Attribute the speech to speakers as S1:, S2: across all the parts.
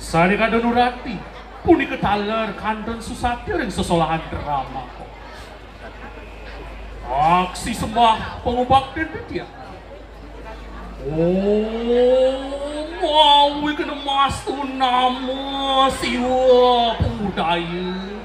S1: Sari Kadonurati punika taler kanton susati ring sesolahan drama kok. Aksi sembah pengubah dan dia. Oh, mau kena mas tu nama siwa budaya.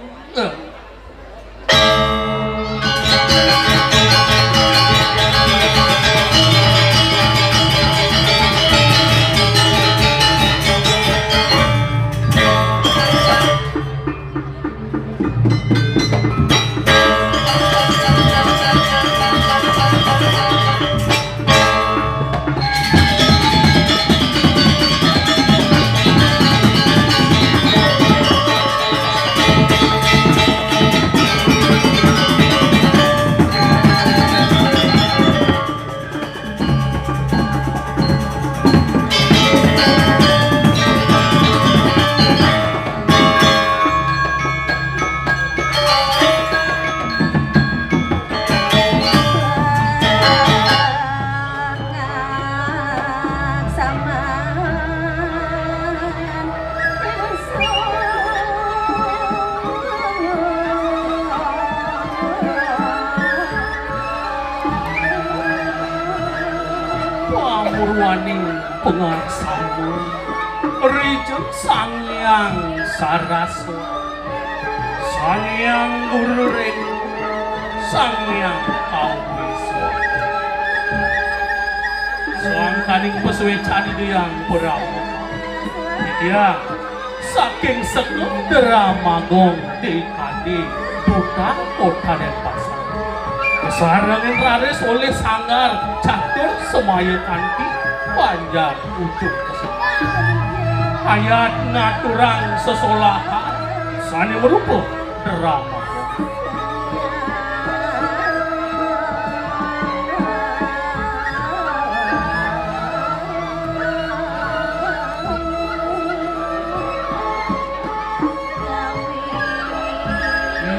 S1: Pengaksana Rijeng Sangyang Saraswati Sangyang Gururing Sangyang Kawiswa Sangkaning pesuwe cani diyang Prabu dia saking sekeng Dramagong dekade duka kota Denpasar kesarangin raris oleh sanggar catur semaya kanti panjang ujung kesempatan hayat ngaturang sesolahan sani merupakan drama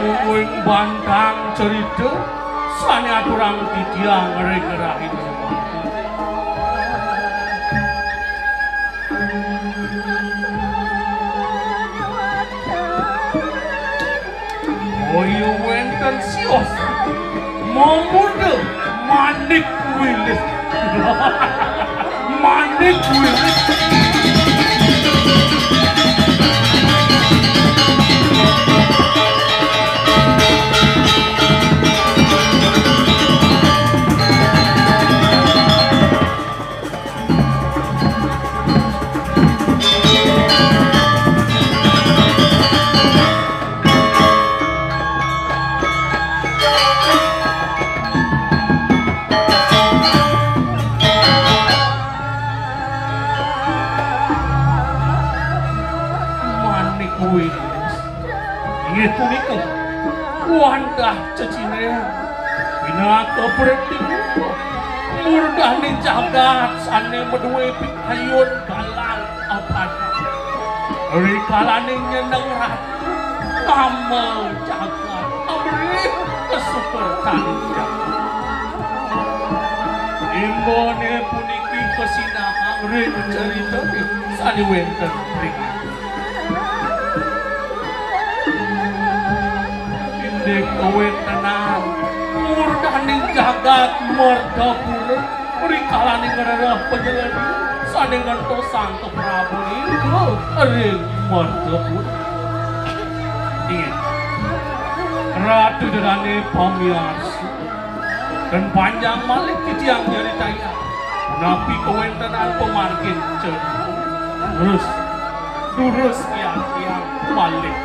S1: mungkin bantang cerita sani aturang tidiang ngerahin Oyu wenten sios memuda Manik Wilis Manik Wilis Wandah cecine bina keberhenti murdani jagat sane meduwe pikayun galang apan rikalane nyeneng ratu amal jagat amri kesupertan imbone puniki kesinahang rin cerita sane wenten pring dek kawin tenang murdani jagat merdapura rikalani ngererah penjelani sadengan tosang ke Prabu itu ring merdapura ingin ratu derane pamiarsu dan panjang malik titiang nyaritaya napi kawin tenang pemargin terus durus kiang malik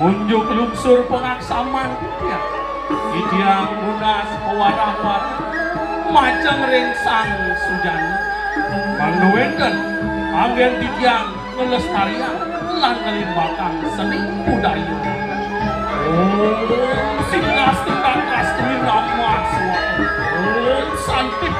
S1: unjuk lungsur pengaksaman dia idiang lunas pewarah-warah macam ring sang sujana mangduwenden anggen tidiang ngelestarian lan ngelimbakan seni budaya singas tentang kastri nama suatu santik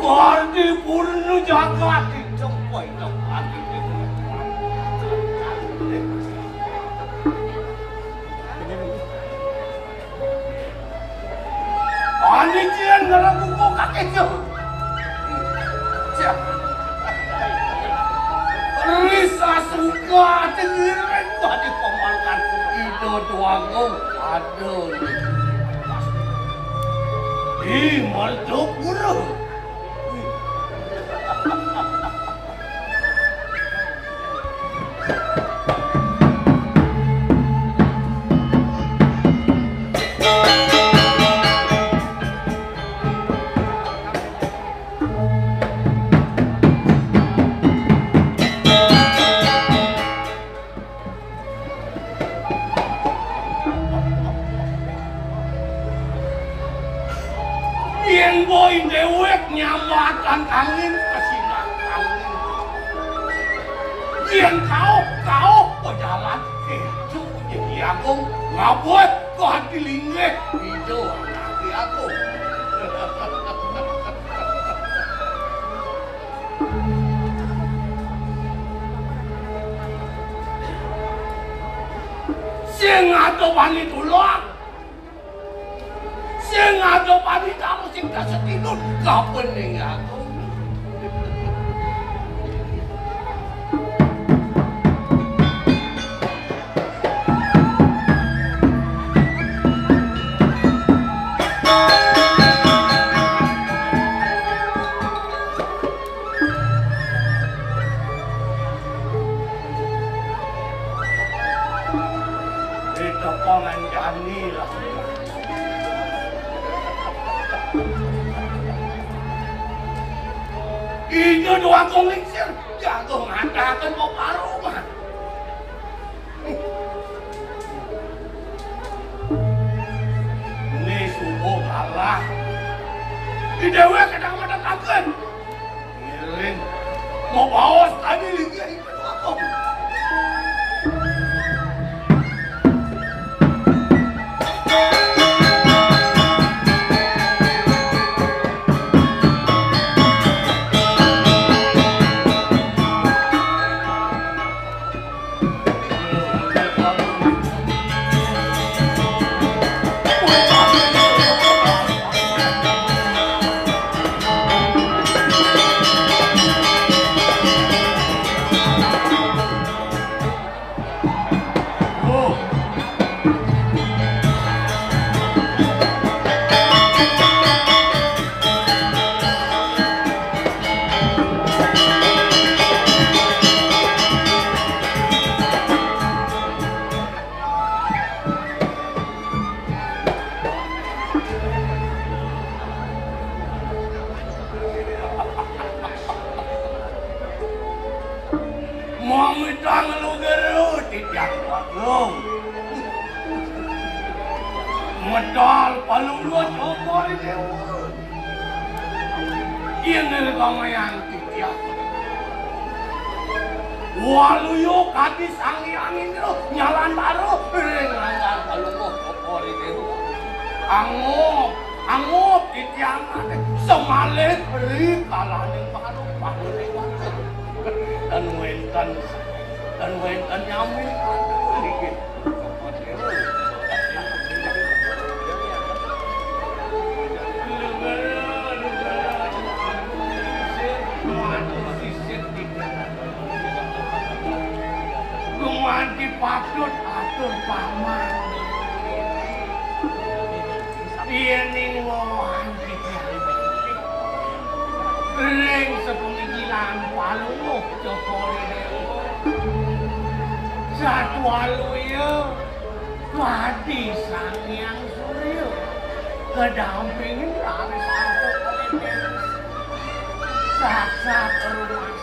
S2: Bardi purnu jagat dicempai tempat ini. Panijian ngaramu kok kakeknya. Risa suka tengirin kok dipamalkan itu doang aduh. Malduk guru. Yen boy dewek nyamatan angin kesinak angin. Yen kau pejalan itu jadi aku ngabuat kau hati linggih itu hati aku. Sing atau bani tulak. Sing ada padi kamu sing kasih tidur kapan nih aku? Itu penganjani lah. Itu doang konglingsir, jago ngatakan mau paroma. Ini subuh kalah. Di dewa kadang-kadang kaget. Ngiling, mau bawas tadi lagi itu aku. Mamitang lu geru tidak wagung. Medal palung lu coba di dewa. Ini kamayan tidak. Walu yuk kati sangi angin lu nyalan baru. Ringan palung lu coba di dewa. Angup tidak ada. Semalit beri kalaning baru baru dewa. Dan wenten nyamin dikit. Gumanti patut atur paman. Ini ngohan kita. Ring sepemikiran palung Jokori Dewa. Satu aluya Wadi Sang Hyang Surya kedampingin Rari Santo oleh Dewa. Saksat rumah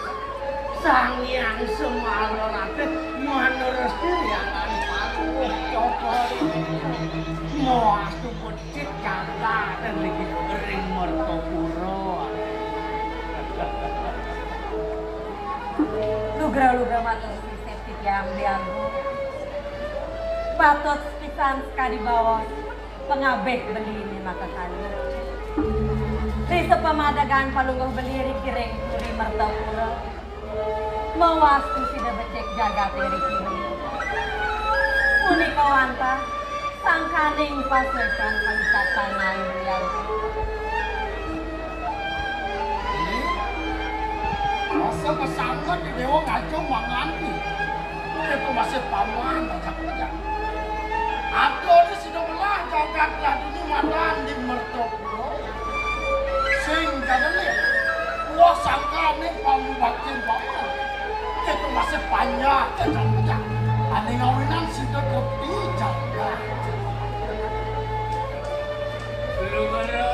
S2: Sang Hyang Semara Raden menurut diriangan palung Jokori Dewa. Moastu pecit kata dan lagi ring mertopuro.
S3: Lugra-lugra matur sisip yang dianggo. Patut pisan sekali bawah pengabeh beli ini maka kali. Di sepamadagan palungguh belirik kiring kuri mertapura. Mawastu sida becek jaga teri kiri. Uni kawanta sangkaning pasekan pancatangan beliau.
S2: Masa kesangka di dewa ngacau manganti. Itu masih paman macam aja. Aku ini sudah belah jagatlah dulu madan di mertoplo. Sing kadang-kadang wah sangka nih pambakin paman. Itu masih panjang macam aja. Ada ngawinan sudah tepi jagat. Lu gara.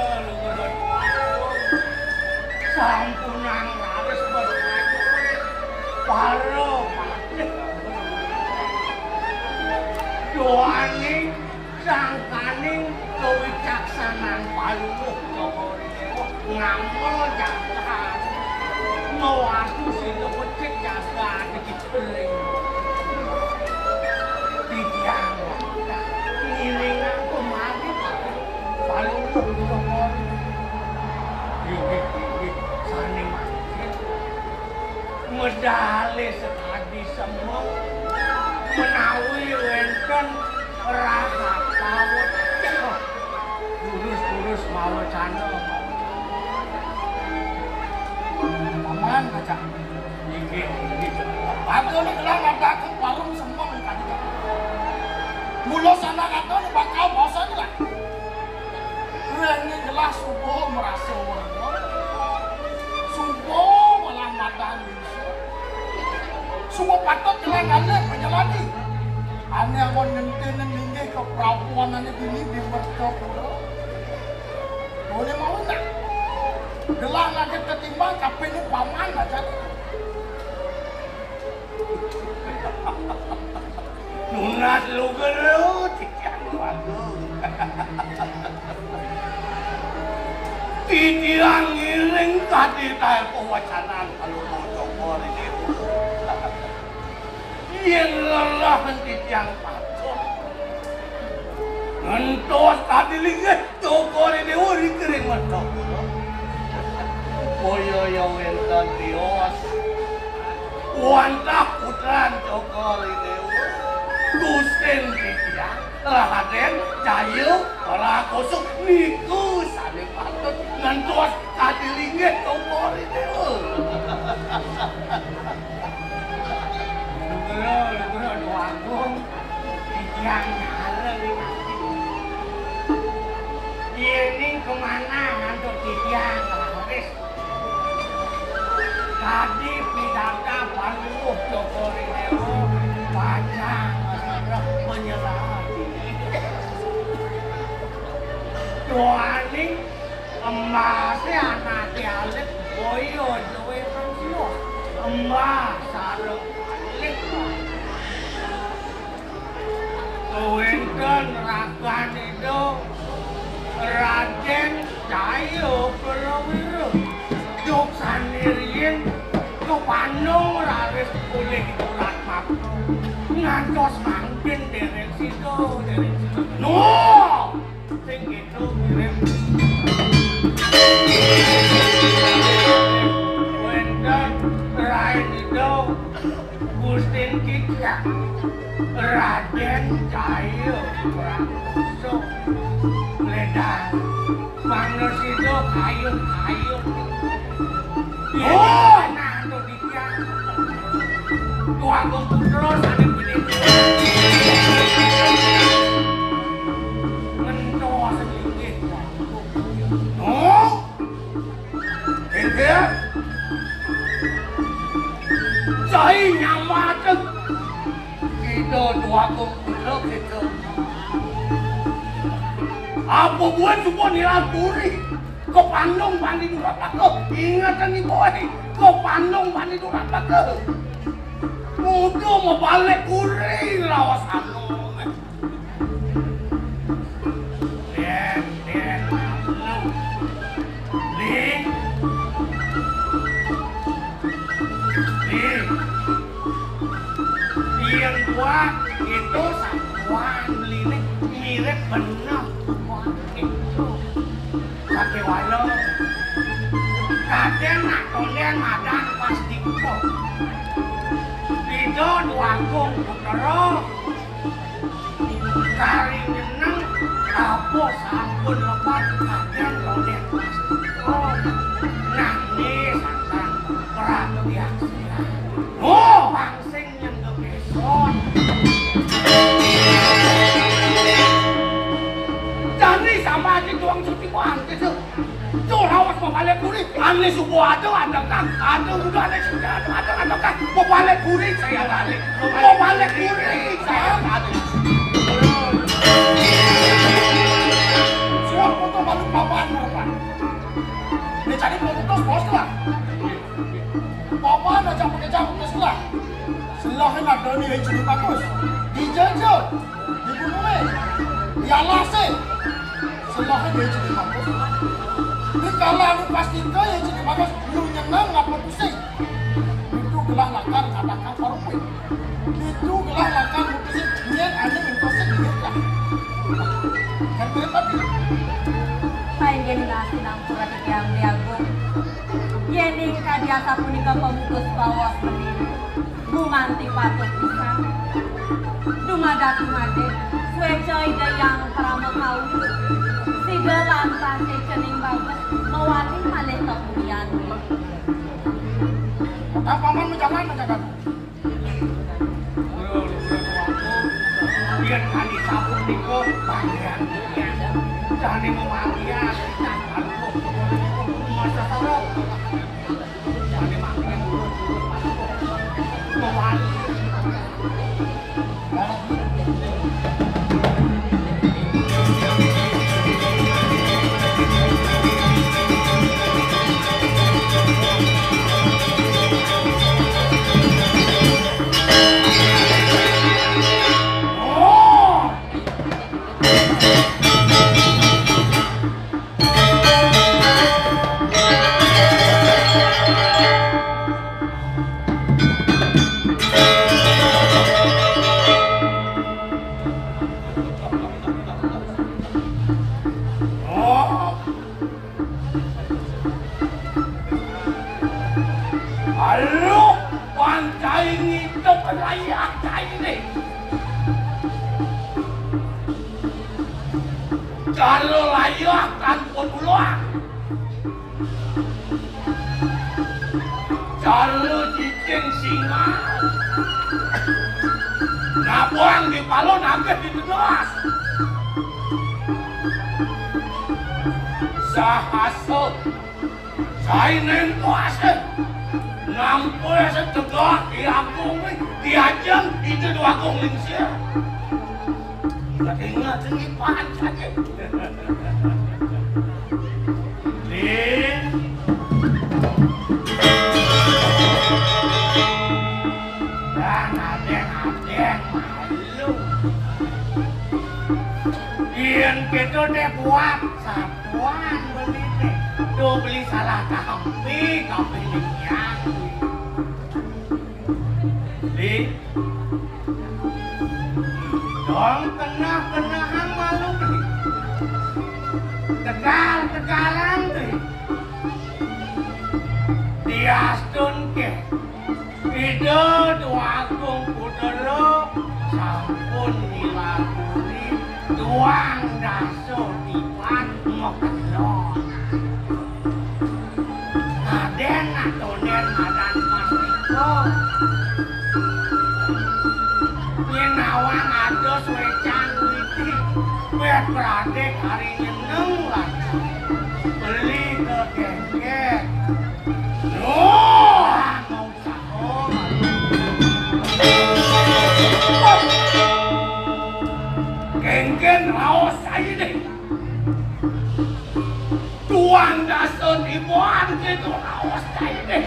S2: Sampunan harus bermaju. Paro. Doaning sangkaning kewicaksanaan palungguh Jogori Dewa ngamel jagat. Mau aku sih becek jagat dikituling. Tiang ngiling aku mati palungguh Jogori. Gigi sani mati. Medali sekali semua. Menawi wenten rahat lawet lurus mawa cana paman baca iki aku ni kelang ada ke warung semua mengkadi mulo sana kata ni bakal bosan lah ini jelas subuh merasa warga subuh malah madan semua patut kelangannya menjalani. Ane aku nenten linggih ke perapuan ane bini di mertoplo. Boleh mau tak? Gelang aja ketimbang kape ini paman aja. Nunat lu gerut, tiang lagu. Tiang ngiring tadi tayo pewacanan kalau mau cokor ini. Yang lelah henti tiang patut. Ngentos tadi lihat cokor ini uri kering matok. Boyo yang enten dios. Wantah putran cokor ini. Tusen di tiang. Raden, Cayu, para kosong niku sane patut. Ngentos tadi lihat cokor ini. Lu doagung yang ngareng ini kemana ngantuk tiang laris tadi pidata palungguh Jogori Dewa panjang menyelami doaning emasnya anak dialek boyo jowe pensio emas sarung wenten ragan itu Raden Cayu Prawiro Jok sanirien ke Bandung raris pulih urat makno ngantos mangkin dereng situ no sing itu mirip wenten rain itu Gustin Kikya Raden Cayu Prakoso Ledang Manus itu kayu-kayu oh! Nah, itu dia Tua Kumputro sana begitu Mencoa sedikit oh! Ini Cai nyawa cek Itu Tua Kumputro gitu apa buat semua nilapuri ke Bandung bani durat pakai ingatan nih boy ke Bandung bani durat pakai mudah mau balik kuri lawas anu den yang dua itu satuan beli mirip bener itu kakek walau Raden Madan Pastiko. Ridho Duagung Putra. Kari jeneng Prabu sampun lepat Raden Raden Pastiko. Nangge santang Prabu Yaksila. Oh, pangsing nyentuh beson. Jadi sama aja tuang cuci bangke tuh. Tuh lawas mau balik kuring. Ane subuh ada kan. Ada udah ada sudah ada kan. Mau balik kuring saya balik. Mau balik kuring saya balik. Siapa foto malu papan papan. Ini cari foto terus bos lah. Papan aja pakai jam terus lah. Selahin ada nih yang jadi bagus. Dijajah, dibunuhin, dialasin. Selahin yang jadi bagus. Ini kalau lu pasti ke yang jadi bagus, lu nyenang ngapa pusing. Itu gelah lakar katakan korupin. Itu gelah lakar pusing. Niat ada mentosik dia. Kan berapa dia?
S3: Paling nasi nampuran yang diagung. Yening kadiasa punika pemukus bawas berdiri. Gumanti patut bisa. Dumadatu made, suecoy dayang pramekawi. Siga lanta cening bagus, mewati malih kemuliaan.
S2: Kata paman menjaga. Biar kali sabun niko bagian. Jangan memakia, jangan masa sarap. Jangan memakia dulu. Mewali. Halo, pancai ngitung layak ini. Kalau layak kan peluang. Kalau cicing singa. Nabuang di palo nangkep di tenas. Sahasa. Saya nengkuasa. Nampai setegak diagung, diajeng, itu dua agung lingsir. Ingat ini pancak. Lin. Dan adeng malu. Yang kita deh buat satuan begini. Tuh beli salah kambing yang. Di dong kenah-kenahan malu nih. Tegal-tegalan nih. Diastun ke. Ide dua agung putelo sampun nilakuni tuang daso dipan mokenon. Aden atau den madan pastiko. Nawang ados wecan witi buat pradek hari nyeneng lah beli ke gengget mau sahur gengget raos saya deh tuang dasun ibuan gitu raos saya deh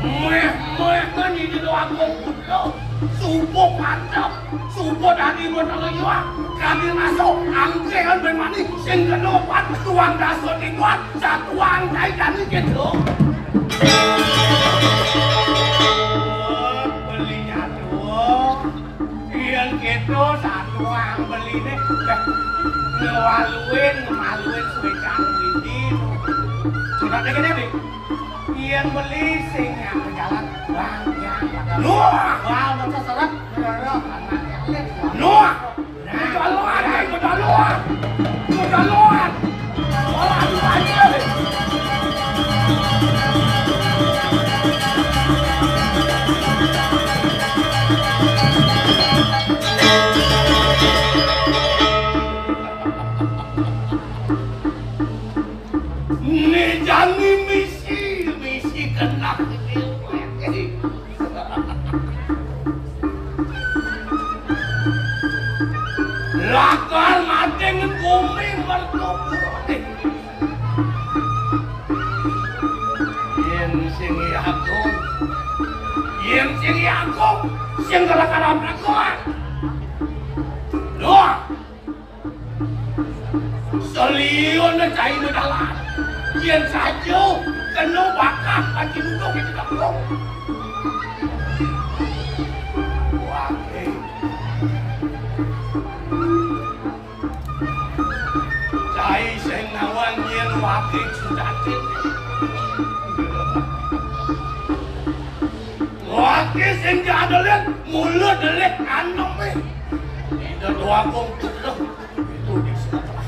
S2: Meh ini doang kumpul subuh mantap subuh dari berteluyuan kami masuk angkehan bermani sing kenopat tuang dasut ikuan satuang kaitan gitu belinya tuh yang kita itu sanduang beli nih ngemaluin suwe canggih sudah deh gini nih yang beli sing yang berjalan bang yang nuah wah masa seret nuah kejaluan orang aja jangan misi kena lakar mati ngumi mertuku yang singi aku sing kelakaran lakuan doa seliun na cai medalan yang saja kena bakar lagi duduk di kampung wakil cai sing nawan yang wakil sudah wakil sing ada lihat mulut lihat kandung nih tidak doa kongkut loh itu di sekolah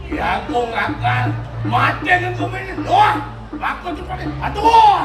S2: ya aku ngakal mati kan kumini doa aku cuma nih aduh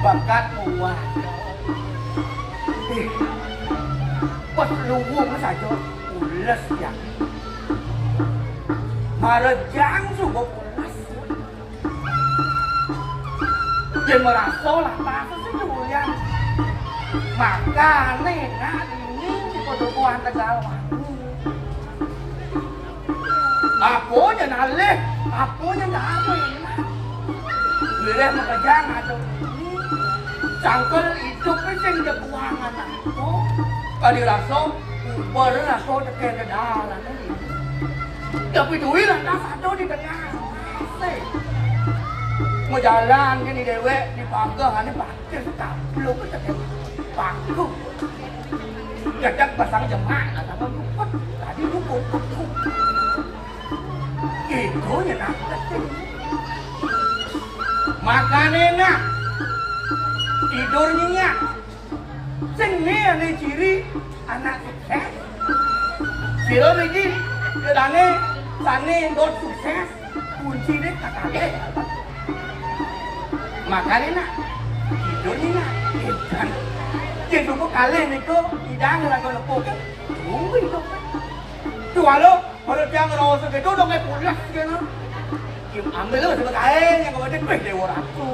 S2: bakat muat pas luwung saja ules ya marejang subuh ules dia merasa lah masa sejulian makanya nak ini di pedukuhan Tegalwangi aponya nalih aponya nalih boleh makajang atau cangkel hidup sing jabuangan aku kali rasa baru rasa tekan ke dalam ini tapi duit lah tak satu di tengah mau jalan ini dewek di pagar ini pakai tak belum tekan paku kadang pasang jemaah sama luput tadi luput itu ya nak makanya nak tidurnya sing ini ciri anak sukses siro ini kedane sane dot sukses kunci deh kakak makanya nak tidurnya nak ikan yang dulu kalian itu tidak lagi lepuk tunggu itu tuh halo kalau dia ngerasa gitu udah kayak pulas gitu ambil lu sebagai yang kemudian gue dewa ratu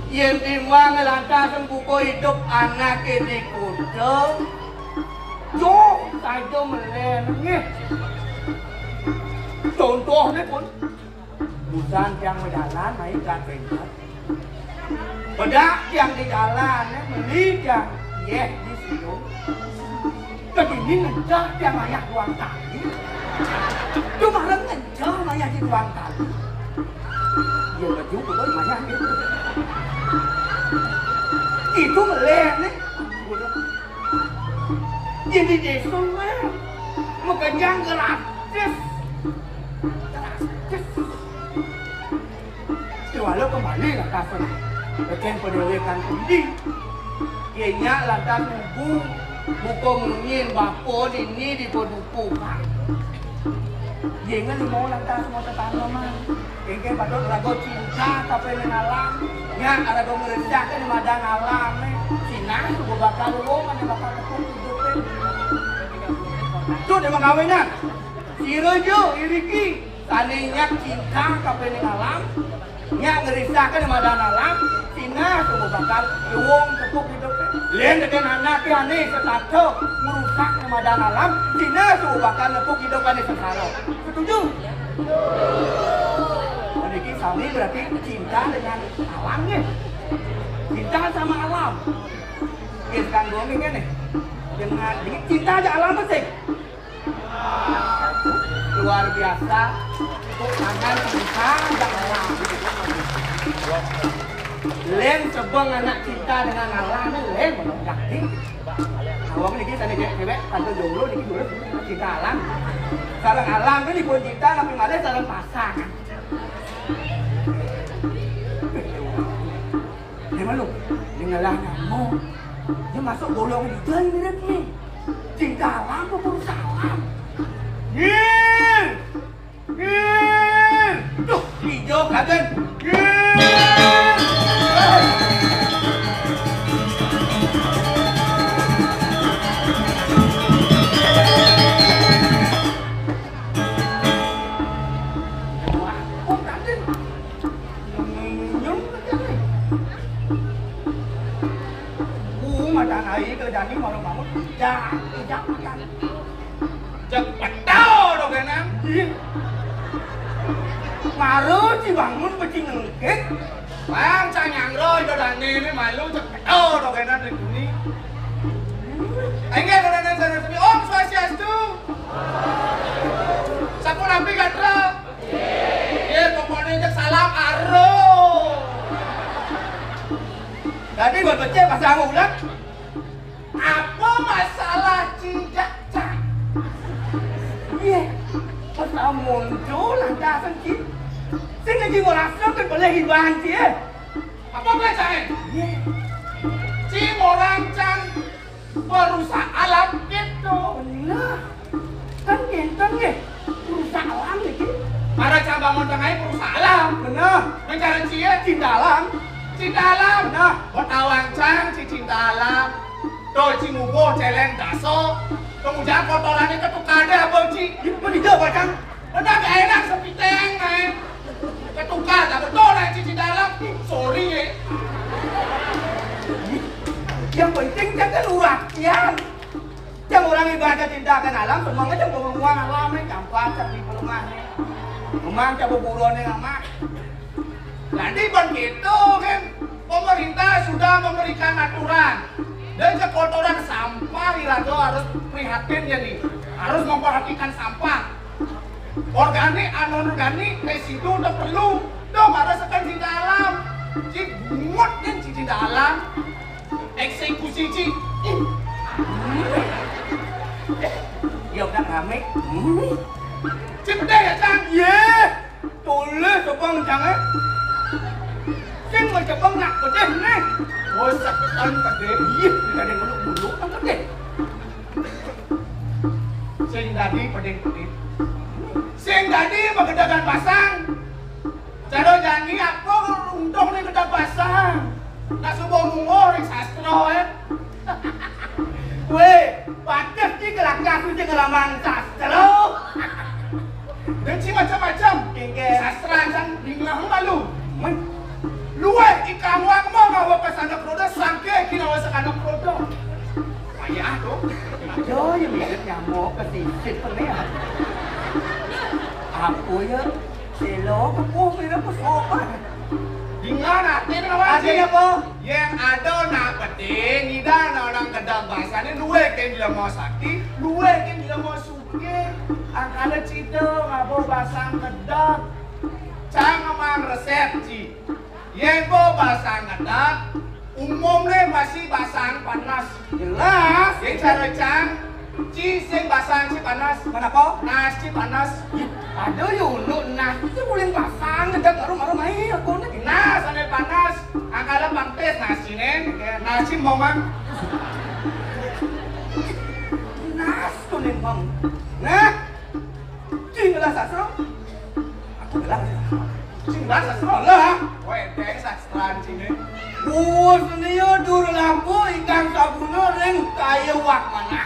S2: yang timbang lantas buku hidup anak ini kuda jauh saja melengi contohnya pun bukan yang berjalan naikkan pencat bedak yang di jalan melihat yes di situ Begini ngencah dia ngayak 2 kali. Cuma ngencah ngayak 2 kali. Dia baju udah ngayak gitu. Itu melek nih. Jadi desa mah mengenyang gratis. Walau kembali lah kapan Beken pendewekan kundi Ianya lantas nunggu Buka mungin bako ini di poduku Yengan di mau lantas mau tetangga mah Yengan padot rago cinta kape menalam Nya rago merendah kan madang alam Sina gue bakal lowongan yang bakal tepung hidupin Tuh dia mengawinnya Si Rojo, Iriki Taninya cinta kape alam Nya ngerisahkan sama dan alam Sina semua bakal iwong tepuk hidupnya Lain dengan anaknya nih setato Merusak sama dan alam Sina semua bakal tepuk hidupnya sesaro Setuju? Ini Sami berarti cinta dengan alamnya Cinta sama alam Sekarang dua minggu nih Dengan cinta aja alam sih Luar biasa Tangan cinta aja alam Len sebang anak cinta dengan alam Len belum jadi Awang ini kita nih cewek Tante jomblo ini dulu cinta alam Sarang alam ini pun cinta tapi malah sarang pasangan Gimana lu? Ini ngalah nyamu Dia masuk golong di jalan mirip nih Cinta alam apa berusaha alam Gil! Gil! Tuh, hijau kaden Gil! Madang air ke jadi malu-malu Jangan makan Cepet tau dong kenang Maru si bangun beci ngengkit Bang canyang roy do dani ini malu cepet tau dong kenang dari sini Enggak do dani sana sini Om Swastiastu Sapu nampi katra Iya komponen cek salam aro Tadi buat beci pasang ulang Apa masalah cicak-cak? Iya, pasal muncul landasan cik. Saya ngaji mau rasakan boleh hiburan dia. Apa belajar? Iya. Cik mau rancang perusahaan alam gitu. Benar. Kan genteng ya, perusahaan alam gitu. Para cabang tengahnya perusahaan alam. Benar. Mencari cik cinta alam. Cinta alam. Nah, buat awancang cik cinta alam. Đôi chị ngủ vô trẻ lên đá xô Tôi ngủ giá con to là những cái tục ca đây là bơ chị Mà đi đâu vào chăng Nó đang cái đang sắp bị tên này Cái tục ca là một to này chị đã lắm Sorry ấy Yang penting jangan luar Jangan orang ibadah cinta kan alam Semuanya jangan ngomong alam ini Gampang jangan di perumahan Rumah jangan buruan yang amat Jadi begitu kan Pemerintah sudah memberikan aturan Dan kotoran sampah Irajo harus prihatin ya nih Harus memperhatikan sampah Organik, anorganik, di situ udah perlu Dong harus sekan di dalam Cik bungut kan cik di dalam Eksekusi cik Ya udah kami Cik pedih ya Cang? Iya Tulis coba jangan Cing coba nak pedih nih Oh, sakitan pedih. Iya, tidak ada yang dulu kan pedih. Sing tadi pedih-pedih. Sing tadi pegedagan pasang. Caro janji aku untung nih gedang pasang. Nak subuh munggur yang sastro ya. Weh, pacar sih kelak-kelak sih ngelaman sastro. Dan sih macam-macam. Sastra kan bingung malu. Luwe ikan wang mau ngawa kesana produk sangke kinawa sekana produk. Payah tuh. Jo yang mirip nyamuk kesisit pernah ya. Aku ya selo aku mirip kesopan. Gimana? Ini apa?
S4: Artinya apa?
S2: Yang ada nak penting, tidak orang kedang bahasanya dua kan dia mau sakti, dua kan dia mau suke. Angkala cita ngabo basang kedang. Cang emang resep ci. Yang bo basang kedang, umumnya masih basang panas.
S4: Jelas.
S2: Yang cara cang, ci sing basang ci panas.
S4: Kenapa?
S2: Nasi panas.
S4: Ada yuk, nah itu boleh pasang ngedek arum-arum air aku nih.
S2: Nah, sana panas. Angkala pangtes nasi nen, nasi momang.
S4: Nas tuh nih bang. Nah, tinggal sasro. Aku bilang
S2: Cing bahasa semua.
S4: lah.
S2: Weh, teh sastran cing nen.
S4: Seniyo dur lampu ikan sabuno ring kayu wak mana.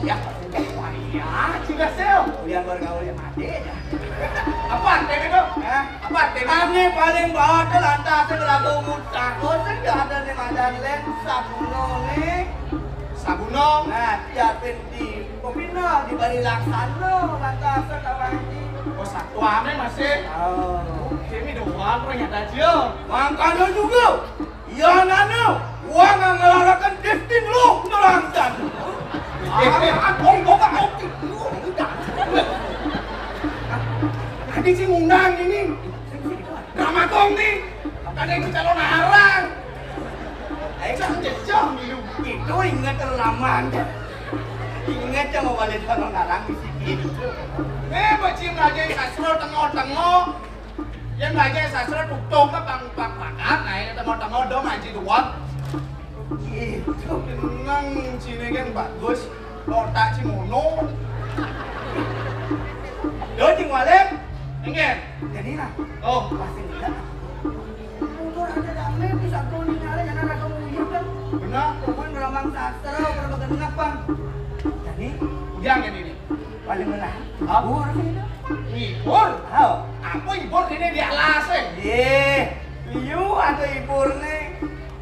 S2: Ya, wah iya, cing sel.
S4: Kalian bergaul yang mati aja.
S2: Apa teh itu?
S4: Hah?
S2: Apa teh?
S4: Kami paling bawah ke lantai segerago mutah. Kau tidak ada di madan len sabuno nih.
S2: Sabunong.
S4: Nah, siapin di Kopino di Bali Laksana lantai sekarang ini.
S2: Oh, satu ame masih.
S4: Oh.
S2: Kami doang ternyata aja.
S4: Makanya juga, ya nana, gua nggak ngelarakan destin lu ngelangkan.
S2: Tadi sih ngundang ini. Drama kong nih. Kan itu calon arang. Jangan jejak gitu.
S4: Itu ingat terlaman. Ingat yang mau balik calon arang di sini.
S2: Bacim raja sastra tengok-tengok. Yang raja sastra tuk-tuk ke pang-pakat. Nah ini tengok-tengok dong aja tuan.
S4: Gitu.
S2: Nang sini kan bagus. Lotak Cimono.
S4: Lo cing walek.
S2: Enggak.
S4: Jadi nah,
S2: Oh,
S4: pasti tidak. Motor ada damai bisa kau ni nyala jangan ada kamu kan.
S2: benar.
S4: Kamu beramang sastra berbagai ngapang. Jadi
S2: Jangan ini.
S4: paling menang.
S2: Apa?
S4: Aku harus ini.
S2: Ibur.
S4: Tahu?
S2: Apa ibur ini di alas
S4: Ye, you ada ibur nih.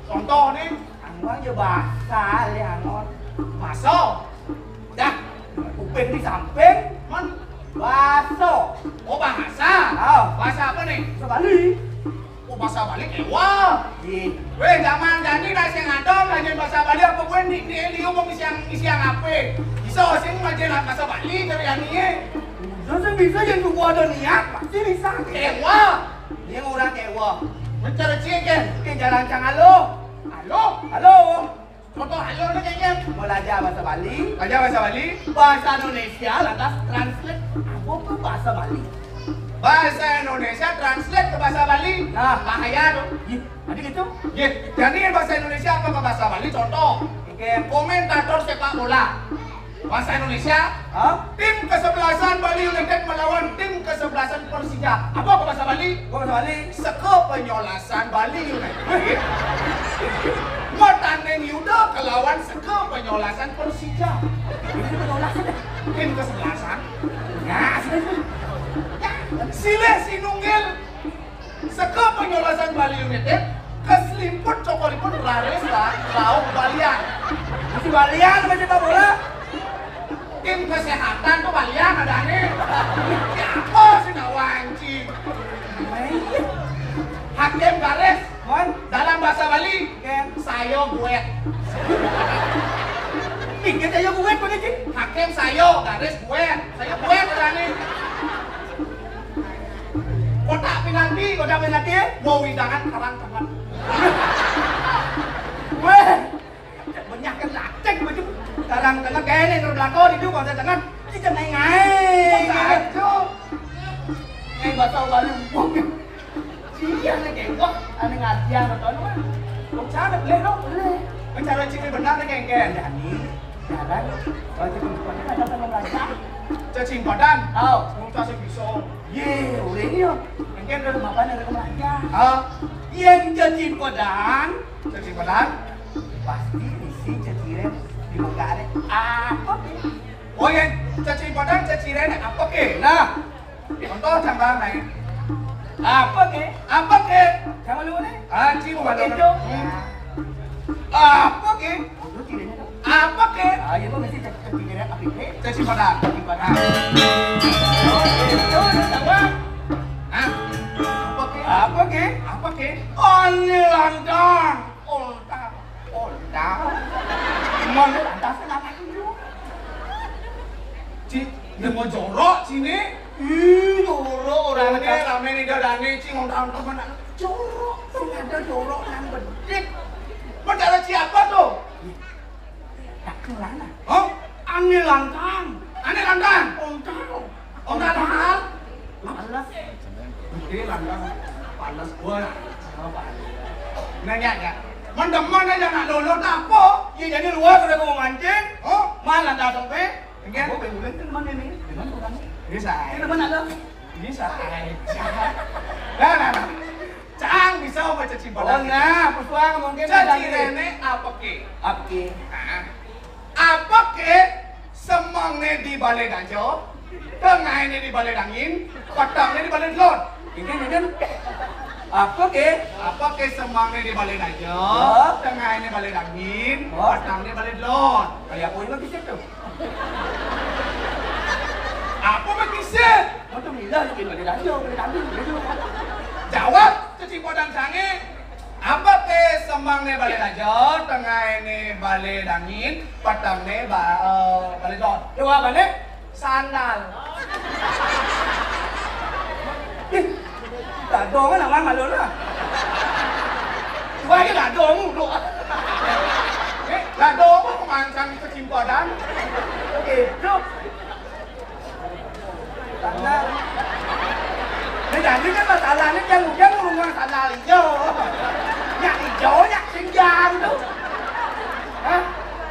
S2: Contoh nih.
S4: Angwang ya basah liangon.
S2: Masuk.
S4: Dah, kuping di samping,
S2: Man.
S4: baso.
S2: Oh bahasa.
S4: Tahu?
S2: Bahasa apa nih?
S4: Sebalik.
S2: Oh bahasa balik. Wah.
S4: Ye,
S2: Weh zaman jadi nasi ngadong aja bahasa Bali apa gue di Elio mau isiang apa? Bisa sih ngajarin bahasa Bali dari yang ini.
S4: dosen bisa yang tuh ada niat pasti bisa.
S2: Kewa.
S4: Dia orang kewa.
S2: Mencari ciken.
S4: Oke, jalan cang halo.
S2: Halo.
S4: Halo.
S2: Contoh halo nih kayaknya.
S4: Mau belajar bahasa Bali,
S2: Aja bahasa Bali.
S4: bahasa Indonesia lantas translate apa tuh bahasa Bali.
S2: Bahasa Indonesia translate ke bahasa Bali.
S4: Nah.
S2: Bahaya dong.
S4: Ih, ada gitu?
S2: Ya, jadi bahasa Indonesia apa ke bahasa Bali? Contoh.
S4: Oke.
S2: Komentator sepak bola. Bahasa Indonesia.
S4: Hah?
S2: Tim kesebelasan Bali United melawan tim kesebelasan Persija. Apa ke bahasa Bali?
S4: Gua bahasa Bali.
S2: Seke penyolasan Bali United. Mau tanding Yuda kelawan seke penyolasan Persija.
S4: Ini penolakan dah.
S2: Tim kesebelasan.
S4: Nah, sudah.
S2: Sile Sinunggil. Seke penyolasan Bali United. Keselimput cokolipun raris lah. Lauk Balian.
S4: Masih Balian sama sepak bola.
S2: Tim kesehatan tuh Balian ada nih. Siapa sih nawanci? Hakim garis.
S4: Mon,
S2: Dalam bahasa Bali.
S4: Ken.
S2: Sayo gue.
S4: Pikir aja gue punya cing.
S2: Hakim sayo garis gue. Saya gue ada nih. Kotak penalti.
S4: Kodak penalti ya?
S2: Mau widangan karang teman.
S4: Weh, banyak kan lacek macam sekarang tengah kayak ini terbelakang itu kalau saya tengah kita naik naik.
S2: Ajo.
S4: Ngai bahasa Bali mungkin. Sia nih kayak gua, aneh ngartian atau apa?
S2: Kok cara boleh dong?
S4: Boleh.
S2: Mencari ciri benar nih kengken.
S4: Jadi, jalan. Kalau kita bukannya ada teman belajar.
S2: Cacing badan.
S4: Oh,
S2: Mau kasih bisa.
S4: ye, udah ini yo. Mungkin ada makan ada belajar.
S2: Ah,
S4: Yang jadi kodang
S2: cacing badan.
S4: pasti isi ceciren di muka ada apa?
S2: Oh ya, cacing badan caciren apa ke?
S4: Nah,
S2: Contoh tambah nih.
S4: apa ke?
S2: Apa ke?
S4: Sama lu nih?
S2: Anci mau
S4: Itu.
S2: badan. Apa ke?
S4: Lu cirenya tuh.
S2: Apa ke?
S4: Ah, itu mesti ceciren apa ke?
S2: Cacing badan.
S4: Gimana? Oh, itu udah tahu.
S2: Hah? Apa ke?
S4: Apa ke? ke? Ane landang. Onta. Mana landang senang dulu. Ci, dia mau jorok sini. Jorok orang ini rame nih dadane ci ngomong temen jorok. Sing ada jorok nang bedit. Padahal siapa tuh? Tak kelana. Oh, ane landang. Onta mahal. Panas. Gede landang. Panas gua. Nanya ya. Mendeman aja nak lolot apa? Ya jadi luar sudah mau mancing. Oh, mana dah sampai? Enggak. Gua pengen kan mana ni? Dengan orang. Bisa. Itu mana tu? Bisa. Nah. Cang bisa baca cimpadan. Oh nah, persuang mungkin caci nenek apa ke? Apa ke? Semangne di balai dajo, tengahnya di balai dangin, patangnya di balai telur. Ini. Apa ke semangne di balai dajo, tengahnya balai dangin, patangnya balai telur. Kayak aku ini kisah tuh. Apa berkisah? Macam ni lah, balai dajo, balai dangin. Jawab, cuci podang sange. Apa ke semangne balai dajo, tengahnya balai dangin, patangnya balai telur. Jawab balik. Sandal. Đã đồn cái nào ăn mà lớn à? Quay cái đã đồn lộ. Đã đồn không ăn sang cái chim bò đá. Kịp trước. Sandal. Bây giờ như cái mà sandal nó chân một chân luôn ăn sandal thì vô. Nhạc thì chỗ nhạc sinh ra nữa. Hả?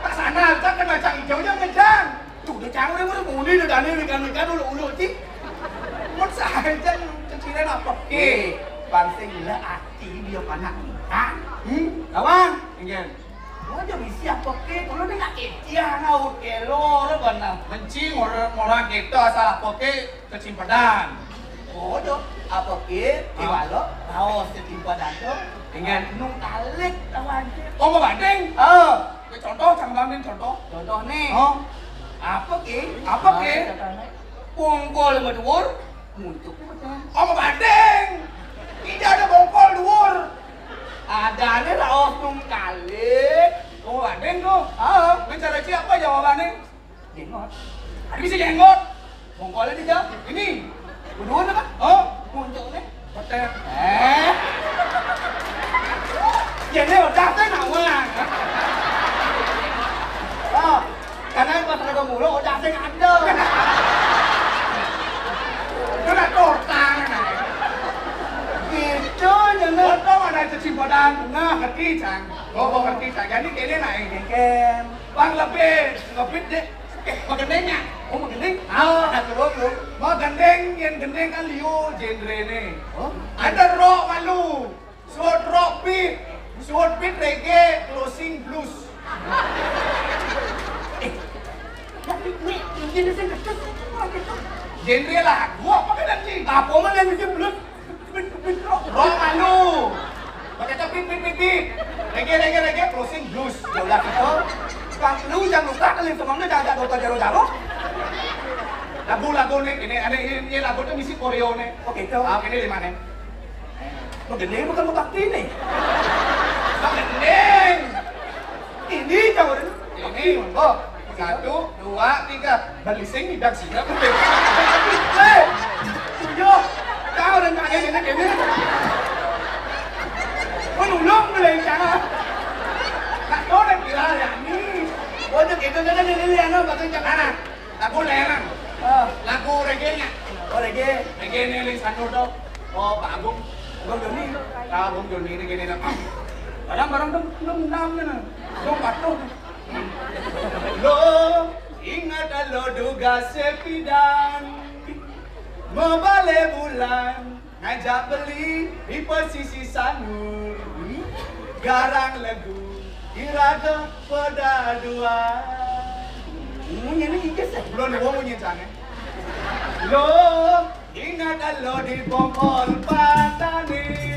S4: Các sandal chắc cái mà chẳng chỗ cho mình sang. Chủ để trắng đấy, muốn ngủ đi được cả nên mình cái đôi lộ chứ. Mất xài chân chỉ đây là bọc kì. Bạn sinh là chỉ điều bản hẳn. Hả? Đúng không? Anh em. Nó cho mình siap bọc kì, nó đến là kẹt chia nào kẹt lô đó gần nào. Mình chỉ một orang kita salah bọc kì ke cimpadan. Oh tu, apa kì? Iwan lo, tahu ke cimpadan tu. Anh em nung alik lawan. Oh mau banding? Cái contoh chẳng làm nên contoh. Contoh nih. Apa ke? Bongkol sama dhuwur muntuk apa banding? Tidak ada bongkol dhuwur. Adanya raos nung kali. Oh banding tuh. Bicara siapa jawabannya? Jenggot. Ada bisa jenggot. Bongkolnya dijawab. Ini. Dhuwur apa? Muntuknya. Hotel. Jadi udah saya nawang. Karena pas ada mulu udah saya ada. Nó là đột tàng này. Gitu nyana. Betul ada cimpadan. Nah, ngerti cang. Oh, ngerti cang. Jadi ini naik ken. Bang lebih deh. Mau gendengnya? Oh, mau gendeng? Belum. Mau gendeng, yang gendeng kan liu genre nih. Ada rock malu. Short rock beat. Short beat reggae, closing blues. Genre lagu apa kan anjing? Apa mah yang bikin blues? Rock malu. Pakai tapi pipit. Reggae closing blues. Jaulah gitu. Kang lu yang luka kali semangnya jangan jaro. Lagu nih ini lagu tuh misi koreo nih. Oke, itu. Ini di mana? Gendeng bukan mutakti nih. Gendeng. Ini jauh. Ini monggo. 1, 2, 3. Balising tidak sih. Tujuh. Kau dan kakek ini. Kau nulung boleh jangan. Tak tahu dah kira ya ni. Oh tu kita jangan ni ano bagai jangan. Lagu lelang. Lagu reggae-nya. Oh reggae. Reggae ni lisan tu. Oh Pak Agung. Agung Joni reggae ni nak. Barang-barang tu nam na. Dong patuh. Lo ingat lo duga sepidan membalik bulan ngajak beli di posisi sanur garang lagu irada pada dua ini sih belum mau nyanyi lo ingat lo di bongkol patani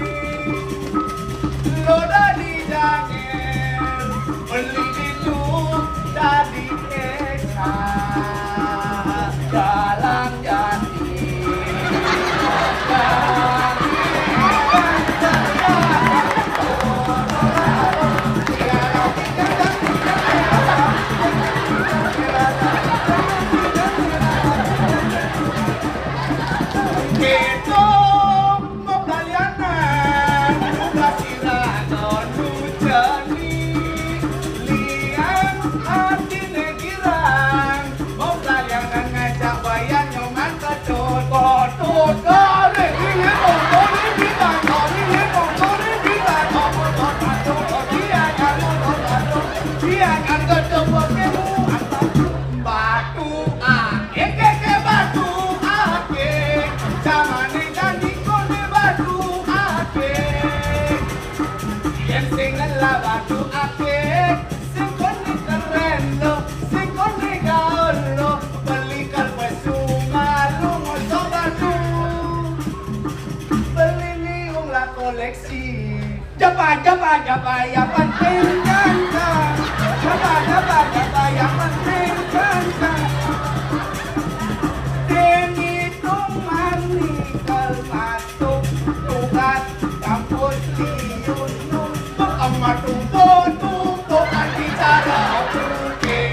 S4: lo dari jangan beli itu dari Esa dalam jati seksi. Japa yang penting jangan. Japa yang penting jangan. Deni tumani kelmatuk tugas kampus liun numpuk emak tumpuk hati cara buke.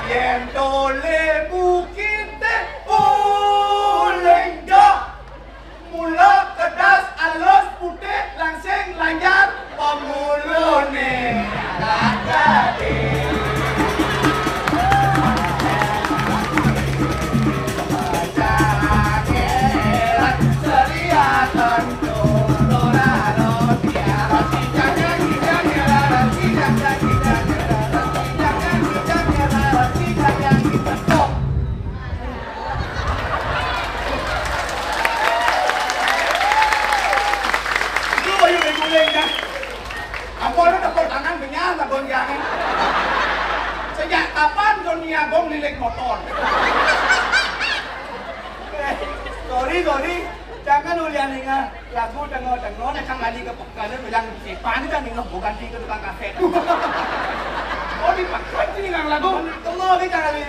S4: Yen dole bukite uleng dah. Mula kedas alus putih langsing lanjut pemulune jadi. Sejak kapan dunia gong lilik motor? Sorry, jangan ulian ingat lagu dengar nak lagi ke pekan yang sipan kan ingat bukan di tukang kafe. Oh dipakai sini ngang lagu. Tunggu kita lagi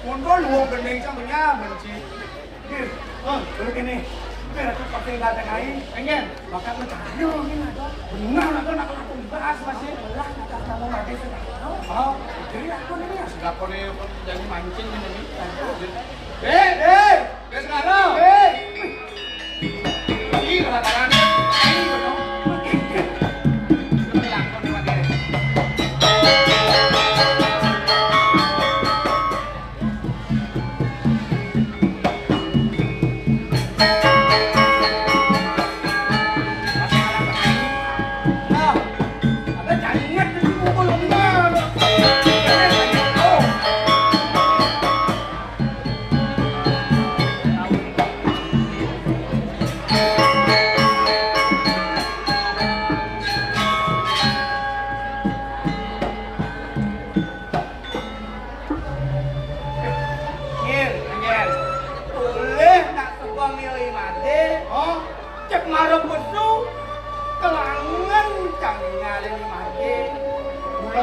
S4: mundur luang bening samanya benci. Dulu gini. Biar aku pakai nggak ada kain, pengen bakal mencari ini ada. Benar nak aku bahas masih belah nak kamu mati sudah. Oh, jadi aku ini ya sudah kau ni jadi mancing ini. Sekarang. Ini katakan. Ini betul. Hilang kau ni mati.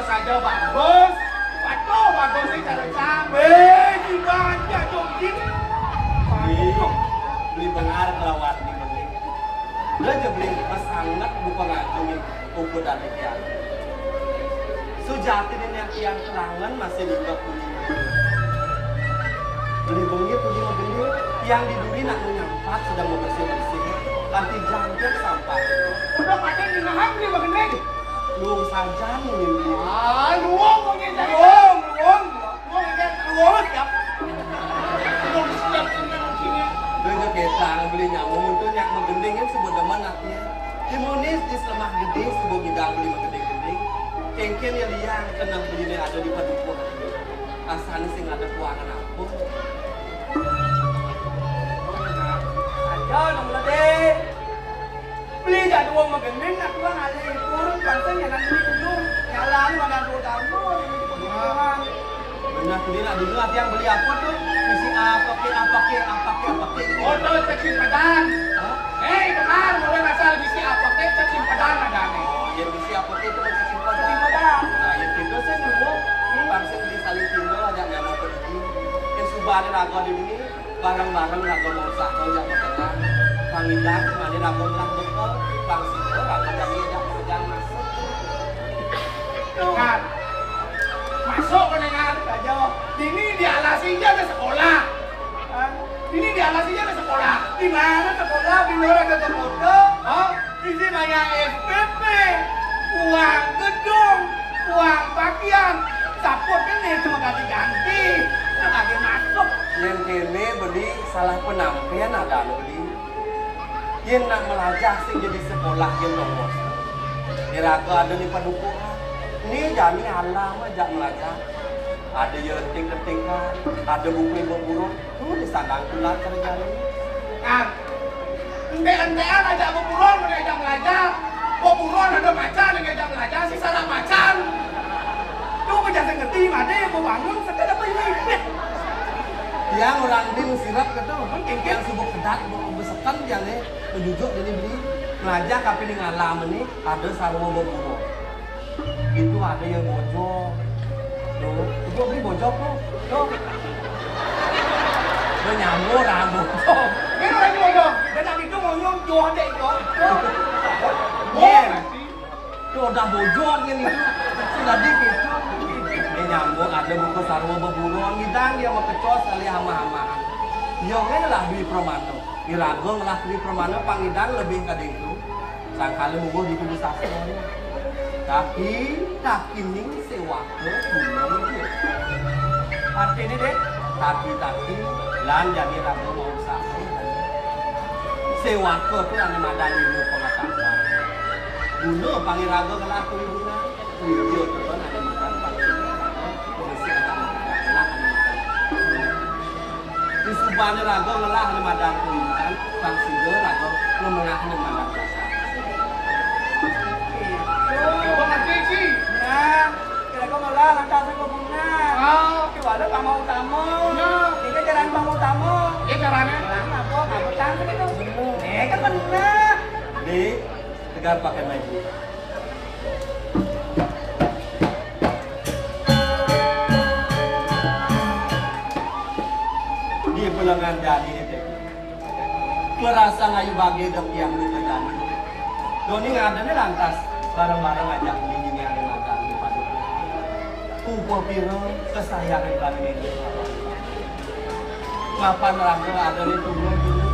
S4: Saja bagus, bagus ini cara sampai di banyak jongkin. Beli benar kelawat di beli. Dia je beli pesangat bukan ngajungi ukur dan ikan. Sujati ini yang kelangan masih di bawah kuning. Beli bengi pergi mobil yang diduri nak menyampat sedang bersih. Nanti jangkir sampah. Udah pakai di naham ni bagaimana? Luang saja mungkin. Luang mungkin. Luang siap. Luang siap sini. Dia kita beli nyamuk itu nyak menggendingin sebut deman naknya. Imunis di selemah gede sebut gidang beli menggending-gending. Kengken yang liang kena beli ni ada di padukuh. Asal sing ada kuangan apa? Ayo nomor deh. Beli dah dua menggending nak tuang ada turun kantor yang nanti dulu jalan mana dua tamu benar beli nak dulu ada yang beli apa tuh isi apa ke oh tuh cacing padang benar boleh asal isi apa ke cacing padang ada nih yang isi apa ke itu cacing padang nah yang itu saya dulu langsung di saling tinggal ada nyamuk pergi yang subhan raga di sini barang-barang raga mau sahur jak makan pangidang mana raga nak bekal langsung raga yang sedang masuk kan masuk ke dengar saja ini dialasinya ke sekolah ini dialasinya ke sekolah di mana sekolah di luar ada foto isi banyak SPP uang gedung uang pakaian sapot ini cuma ganti-ganti lagi masuk yang kini beli salah penampilan ada beli yang nak melajah sih jadi sekolah yang nomor diraga ada di padukuh ini jami alam aja melajah ada yang tingkat ada buku burung tuh di sandang tulang terjadi kan ente-entean aja bukuron mereka belajar bukuron ada macan mereka belajar si salah macan tuh kerja ngerti mana mau bangun sekedar apa ini Yang orang ini sirap kata, yang sibuk kedat, besekan dia nih, menjujuk jadi beli. Ngajak tapi di ngalam ini ada sarwa bobo. Itu ada yang bojok. Tuh, itu beli bojok tuh. Tuh. Nó nyambung rambut.
S2: Ini orang bojok.
S4: Dan tadi itu mau jual deh itu. Tuh udah bojok ini itu. Sudah dikit. Ini nyambung ada buku sarwa beburuan ngidang dia mau kecos kali hama-hama. Yongnya lah di Permana. Di Ragong lah di Permana pangidang lebih ke itu. Sangkali munggu di kudu sastronya. Tapi tak kini sewa ke gunung dia. Artinya deh. Tapi lan jadi Ragong mau sastra. Sewa ke itu yang madan ilmu pengetahuan. Dulu panggil Ragong lah ke ibuna. Video itu kan ada makan panggil. Polisi ada makan. Di Subahnya Ragong ngelah di madan ke ibuna. Pangsi dia Ragong ngemengah di madan kasar.
S2: Kau ngerti sih?
S4: Nah, kira kau malah lantas aku bunga.
S2: Oh,
S4: Coba ada kamu tamu.
S2: Nah.
S4: Ini jalan kamu tamu.
S2: ini caranya.
S4: Nah, apa tangkap itu? Kan benar. Di tegar pakai baju. Di pulangan jadi itu. Merasa ngayu bagi dok yang ditedani. Doni ngadanya lantas bareng-bareng ajak ini yang dimakan di padu. Kumpul piro kesayangan kami ini. Mapan rangka ada di tubuh dulu,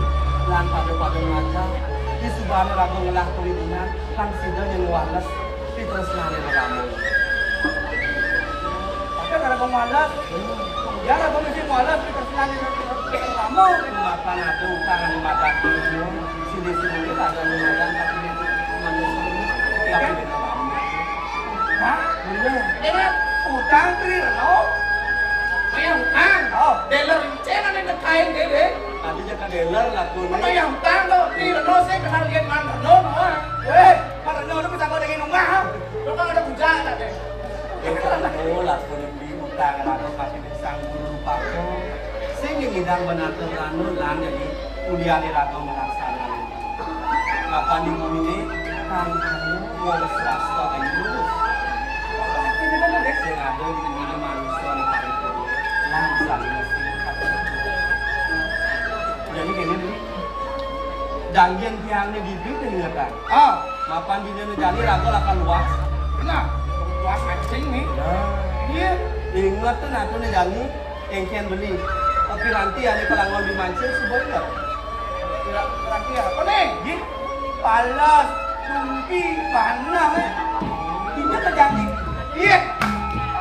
S4: lan pada ngajak. Di Subahana rangka ngelah kelibunan, lang sida yang walas, terus nari ramu. Ada karena kau malas, ya lah kau mesti malas, terus nari ramu. Mapan ada utangan di mata dulu, sini ada di madan tapi di manusia tapi di ramu. Hah? Bener.
S2: Ini
S4: Utang triliun.
S2: yang utang.
S4: Oh.
S2: Dealer incen ada yang kain deh.
S4: Tadi jaga dealer lah tuh.
S2: Apa yang utang tuh? Triliun saya kenal lihat mana Triliun.
S4: Weh, para nyono bisa kau dengan rumah.
S2: Lo kan ada bujang ada deh.
S4: Oh, lah tuh di utang rano pasti disang guru pako. Sing ngidang benar tuh rano lan jadi kuliah di rano melaksanakan. Kapan di bumi ini kan kamu mau swasta ayu. Ini kan ada sing ada di bumi manusia nih hari itu. Langsung jadi gini nih. Janjian tiangnya di bibir dengarkan.
S2: Oh,
S4: Mapan di dalam jadi ragu akan luas.
S2: benar. Luas mancing nih. Iya.
S4: Ingat tuh nanti nih jadi engken beli. Tapi nanti ada pelangon di mancing sebenarnya.
S2: Berarti apa nih?
S4: Gih, palas, tumpi, panah. Ini terjadi.
S2: Iya.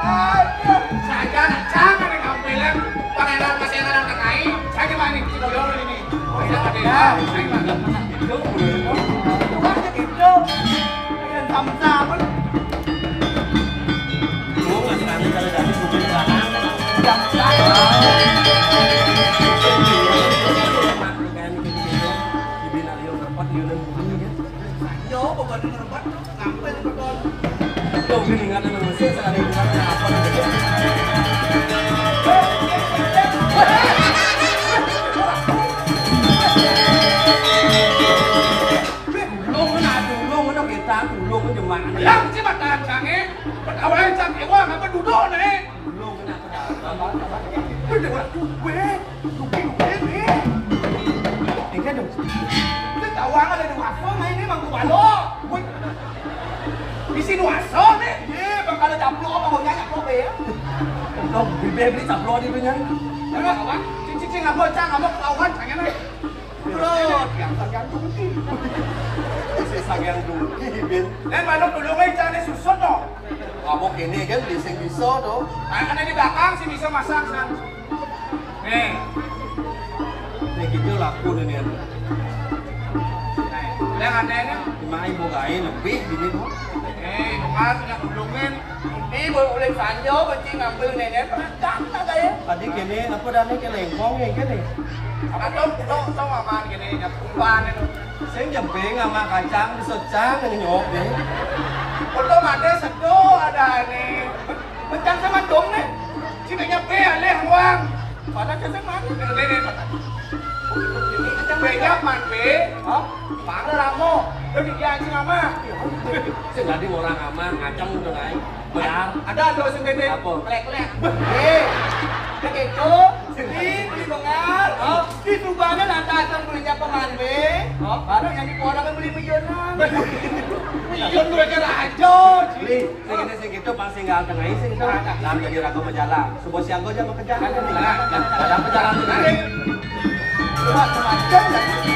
S2: Aduh, saja nak jangan yang kamu bilang pangeran masih ada orang kain. Saya gimana nih? Kita dulu ini. Oh iya ada ya. Saya gimana?
S4: Itu boleh. Bukan itu. Yang sama-sama. Lu nggak senang kalau jadi buku tangan. Yang sama. Yo, bukan ngerebat, ngapain betul? Tuh, gini nggak ada mesin, sekali bukan apa gitu. Dulung, kita dulung itu mana?
S2: Yang sih mata canggih, awalnya canggih wah ngapa duduk nih?
S4: Dulung kenapa? Udah gue, nih. Ini dong. Itu tawang ada di waso, main ini mangku balo.
S2: Di sini waso nih.
S4: Iya, bakal ada caplo apa mau nyanyi caplo ya? Dong, beli caplo di penyan.
S2: Apa kawan? Cincin ngapa cang ngapa ketahuan canggih nih?
S4: Bro, yang dungki. Si yang dungki, Bin.
S2: Manuk dulungnya canggih susut dong.
S4: Ngabok ini kan bising bisa tuh.
S2: Ada di belakang sih bisa masak san. Nih,
S4: Nih gitu laku nih.
S2: yang anehnya.
S4: Lima ibu gain lebih gini tuh.
S2: Bukan punya dulungin.
S4: Ini boleh sanjo, benci ngambil nenek. Cakna kayak. Tadi gini, apa dah nih kelengkong ya gini.
S2: Atau aman gini, kumpan itu.
S4: Saya jemping sama kacang disecang nyok deh.
S2: Untuk ada sedo ada nih.
S4: Kacang sama dong nih.
S2: Sini nyampe alih wang.
S4: Padahal saya mana?
S2: Ini B-nya man B.
S4: Hah? Mana ramo? Tapi dia anjing ama.
S5: Sing tadi orang ama ngaceng udah naik. Benar.
S4: Ada lo sing bebe.
S5: Apa?
S4: Klek-klek. Begitu. Sedih beli bengar. Di Tubangan lantasan belinya peman be. Padahal yang di Kuala kan beli milionan. Milion lu aja rajo.
S5: Beli, sing gitu pas tinggal tengah sing itu. Lam jadi rago majalah. Sebuah siang aja mau kerja. Ada perjalanan tadi.
S4: Macam-macam lagi.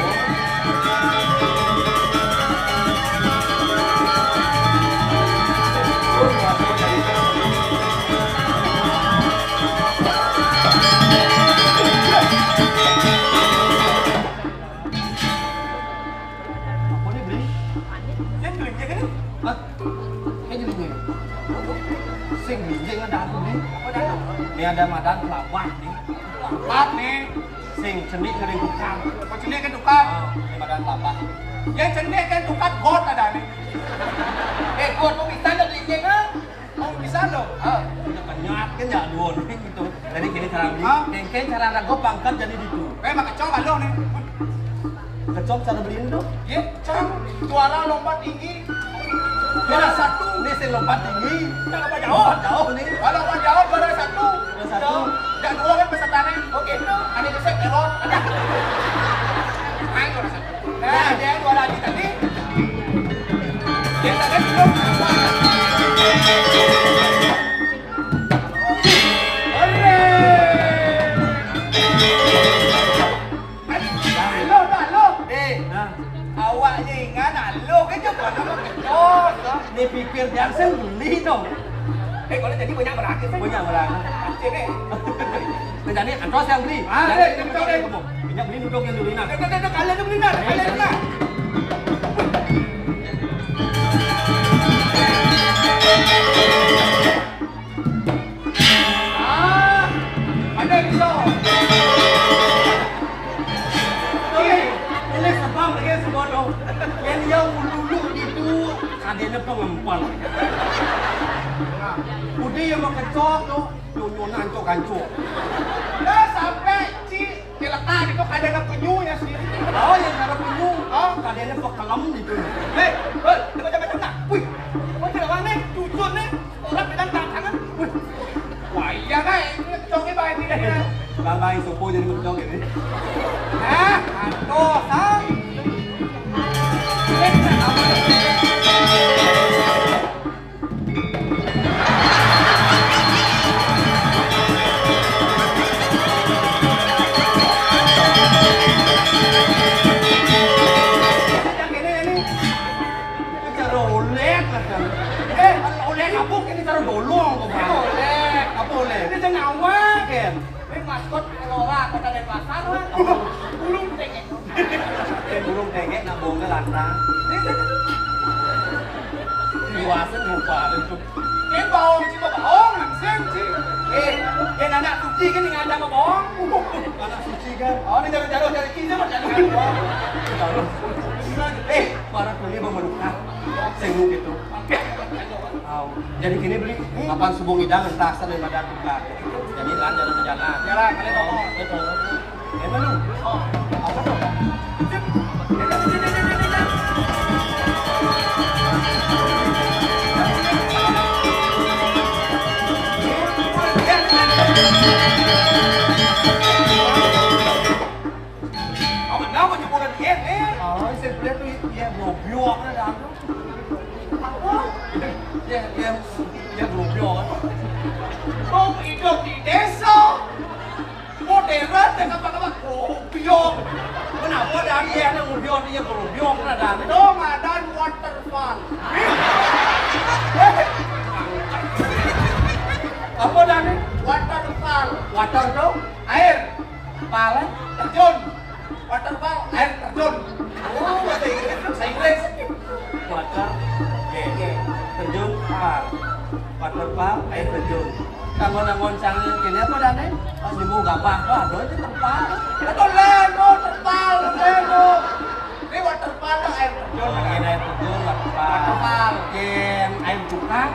S5: Ini ada madan pelawak nih.
S2: Pelawak nih.
S5: Sing cenik kering tukang.
S2: Kau cenik kan tukang.
S5: Ini madan pelawak.
S2: Yang cenik kan tukang got ada nih. Got mau bisa dong licin ah? Mau bisa dong?
S5: Udah penyat kan ya duon gitu. Jadi gini cara beli.
S2: Ah.
S5: Kengkeng cara rago pangkat jadi itu.
S2: Mak kecok lo nih.
S5: Kecom cara beliin tuh.
S2: Ya, cang. Juara lompat tinggi. Juara satu.
S5: Ini sing lompat tinggi.
S2: Jangan apa jauh.
S5: Jauh nih.
S2: Kalau lompat jauh juara satu.
S5: Juara satu.
S2: Yang dua kan pesertanya. Oke, ada kesek error. Ada. Main juara satu. Nah, dia juara lagi tadi. Dia tadi belum. Awak ni ingat halo ke je buat nama kecot.
S5: Ni pikir yang saya beli dong.
S2: Kalau jadi banyak berakhir.
S5: Banyak orang.
S2: Sini.
S5: Nah, jadi antros yang beli.
S2: Ini duduk deh.
S5: Banyak beli duduk yang dulu nah.
S2: Duduk kalian tu beli nak. Kalian nak. Ada risau.
S5: Ini sebab lagi semua dong. Yang dulu itu adanya pengempal. Udah yang mau kecok tuh, nyunyun ancok-ancok.
S2: Dah sampai ci diletak itu kadang penyunya sih.
S5: Oh, yang cara penyu, adanya pekelam gitu.
S2: Hei, dia macam-macam nak. Wih, kau tidak bang ni, cucun ni. Orang bilang tangan. Wih, wah iya kan, ini kecoknya baik tidak ni.
S5: Bangkai supu jadi kecok ini.
S2: Aduh, sang. Maskot Kelora Kota Denpasar lah. Burung tengek.
S5: Burung tengek nak bohong ke lantang. Luasan lupa itu.
S2: Ini bohong sih bohong, langsung sih. Yang anak suci kan yang ada bohong.
S5: Anak suci kan.
S2: Oh, ini jarum dari kita macam ni.
S5: Para beli memerlukan senguk itu. Jadi gini beli, kapan subuh hidang entah daripada tukar. Jadi lan jalan berjalan.
S2: Jalan, kalian ngomong.
S5: Betul. Emang lu? Apa tuh?
S2: Apa nama jemuran dia ni?
S5: Oh, saya beli tuh ya blobiok ada apa? Ya blobiok.
S2: Kau hidup di desa modern dengan apa-apa gobiok.
S5: Kenapa dari yang blobiok dia blobiok ada?
S2: Dong ada waterfall.
S5: Apa dan?
S2: Waterfall.
S5: Water tuh?
S2: Air.
S5: Pala?
S2: Terjun. Waterfall. Air terjun. Oh, bahasa Inggris. Bahasa Inggris.
S5: Water. Terjun. Waterfall. Air terjun. Kamu nangon canggih gini apa dan? Pas di muka apa? Aduh itu tempat.
S2: Itu leno terpal. Leno. Ini waterfall atau air terjun?
S5: Ini air terjun. Waterfall.
S2: Waterfall.
S5: Air tukang.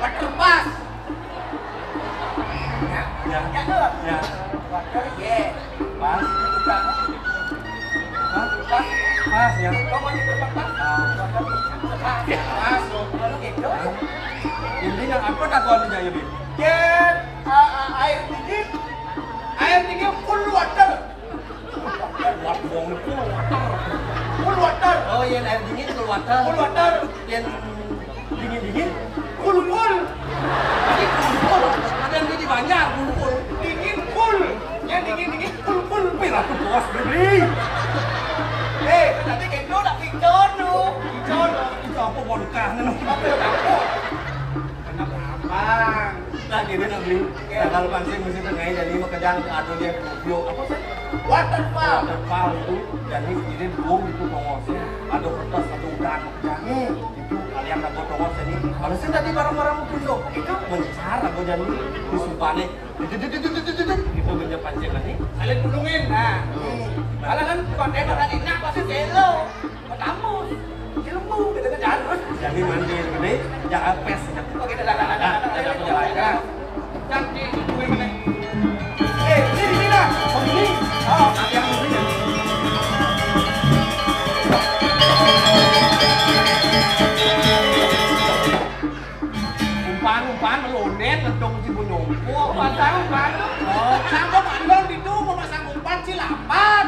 S2: Waterpass.
S5: Ya.
S4: Ya tuh.
S5: Ya.
S4: Water ye.
S5: Pas.
S4: Bukan.
S5: Pas.
S4: Pas.
S5: Pas ya.
S4: Kau mau diperpak pas? Masuk. Kalau gitu.
S5: Intinya apa takon aja ya, Bin?
S4: Get air dingin. Air dingin full water. Full water.
S5: Oh, yang air dingin full water.
S4: Full water.
S5: Yang dingin-dingin
S4: Full full.
S5: ini full. Ada yang jadi banyak full.
S4: Dingin full. Yang dingin full full.
S5: Pira tuh bos beli.
S4: Nanti kayak nak picon tu. Picon.
S5: Itu apa vodka nih?
S4: Apa yang aku? Kenapa abang?
S5: Nah, dia nak beli. Kalau pancing mesti tengah jadi makanya ada dia bio apa sih?
S4: Waterfall.
S5: Waterfall itu jadi ini belum itu tongosnya. Ada kertas, ada udang makanya itu kalian dapat tongos ini. Harusnya tadi barang-barang mungkin tuh itu mencar aku jadi disumpahnya. Itu kerja pancing lagi.
S4: Kalian gulungin. Nah. Kalau kan konten orang enak pasti gelo. Pertama. Ilmu kita kan jarus.
S5: Jadi mandi gede, jangan pes.
S4: Oke, dah. Jadi itu ini. Sini dah.
S5: Oh ini, oh nanti yang beli ya. Umpan melonet ledong si bunyong.
S4: Umpan. Oh, sama bandong itu mau pasang umpan silapan.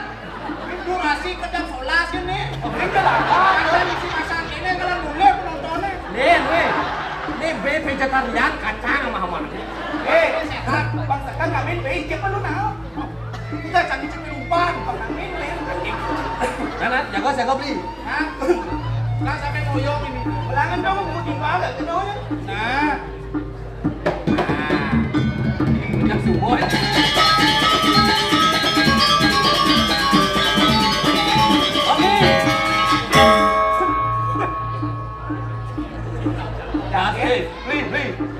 S4: Durasi kedang solas ini. Ini lapan. Ada isi pasang ini kalau nule penontonnya.
S5: Nih, vegetarian kacang sama haman.
S4: Sehat. Bang Tekan ngamen becek lu nào. Kita cari umpan. Bang ngamen
S5: Karena jago beli.
S4: Hah? Lah sampai moyong ini. Belangan dong mau tinggal gak kenalnya. Nah.
S5: Minyak subuh.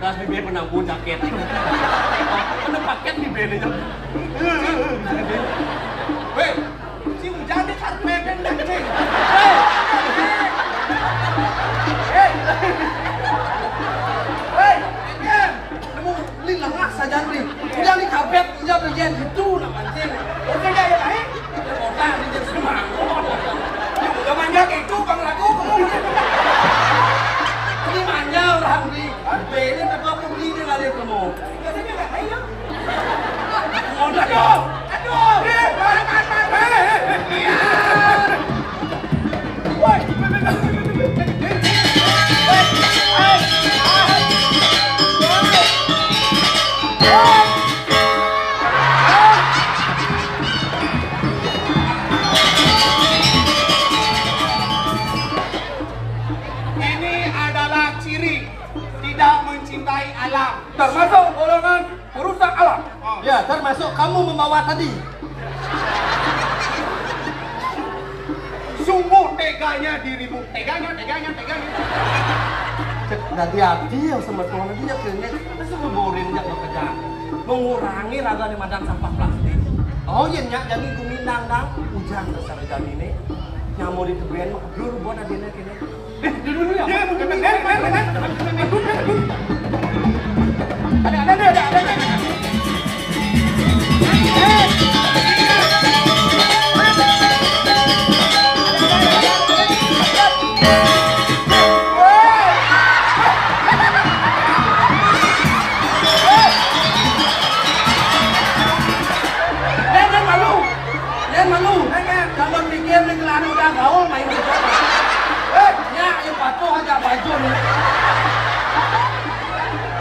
S5: Das bibir penampu jaket. Ada paket di beli aja.
S4: Weh, si hujan dia karpe pendek nih. Hei,
S5: Kamu beli lengah saja beli. Udah di karpet, udah belian itu namanya.
S4: oke ya ya baik.
S5: Kota di jam semang.
S4: Udah banyak itu bang lagu kamu.
S5: Ini manja orang beli. Beli tapi aku beli dia kali kamu.
S4: Biasanya nggak baik ya.
S5: Aduh.
S4: Ini adalah ciri tidak mencintai alam.
S5: Termasuk golongan perusak alam.
S4: Oh.
S5: Ya, termasuk kamu membawa tadi.
S4: Sungguh teganya dirimu. Teganya.
S5: Hati-hati yang sebetulnya dia kayaknya itu memborin jak bekerja, mengurangi raganya madang sampah plastik. Oh iya nyak jadi guminang dang hujan besar jadi ini nyamuk di tebian mah dulu buat adina kini. Dulu ya. Ada. Malu. Kalau pikir nih kelana udah gaul main gitu. Ya, yang patuh aja baju nih.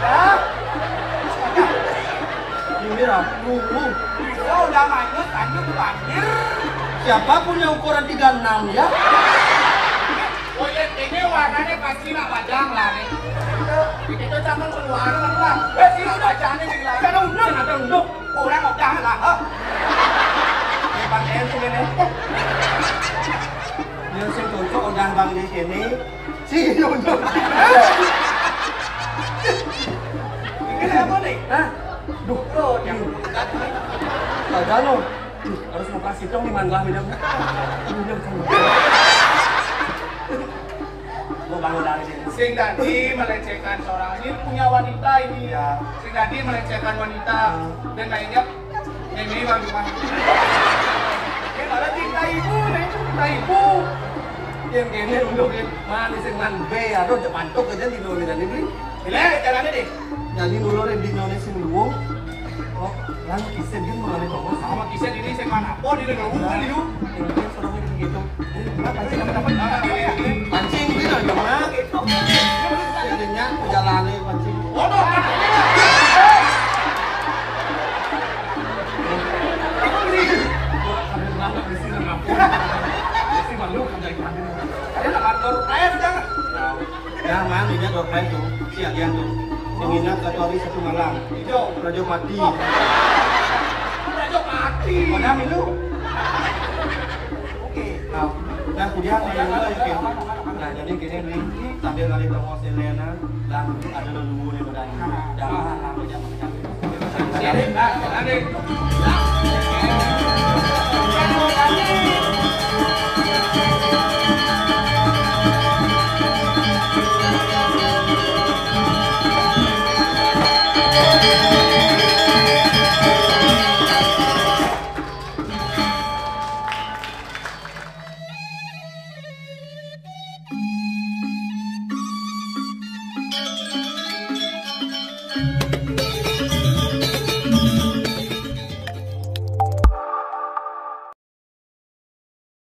S4: Hah?
S5: Ini lah,
S4: Kau udah manyut banjir.
S5: siapapun yang ukuran 36 ya.
S4: Oh iya, ini warnanya pasti nak pajang lah nih. Itu jangan keluar lah. Ini bacanya nih lah.
S5: Ada unduk.
S4: Orang udah lah.
S5: Bang En sini nih. Yang sing cocok udah bang di sini. Si unduk.
S4: Ini apa nih?
S5: Hah? Duh,
S4: Yang
S5: kagak lo. Harus operasi dong di mangga bidang. Gua bangun dari sini.
S4: Sing tadi melecehkan seorang ini punya wanita ini.
S5: Iya.
S4: Sing tadi melecehkan wanita dan lainnya ini bang rumah. Ini malah cinta ibu nih, cinta ibu.
S5: Yang kene untuk mana sing man B aduh mantuk aja di nulis dan ini.
S4: Bila jalannya deh.
S5: Jadi nulis di nulis sing luwung. Oh, lalu kisah dia mulai ngomong
S4: Sama kisah ini sing mana? Oh di negara bukan di lu.
S5: ini sorongnya begitu.
S4: Kenapa sih kamu dapat?
S5: Pancing gitu aja mah. Jadinya jalannya pancing.
S4: Bodoh.
S5: Ya man, ini dua kali tuh, siang yang tuh. Inginnya katori satu malam.
S4: Hijau.
S5: Rajo mati.
S4: Rajo mati.
S5: Mana milu? Oke. Nah, kemudian ada yang nah jadi gini nih, sambil kali promosi Lena, dan ada dulu nih badannya. Jangan lama jangan.
S4: Siap, adik.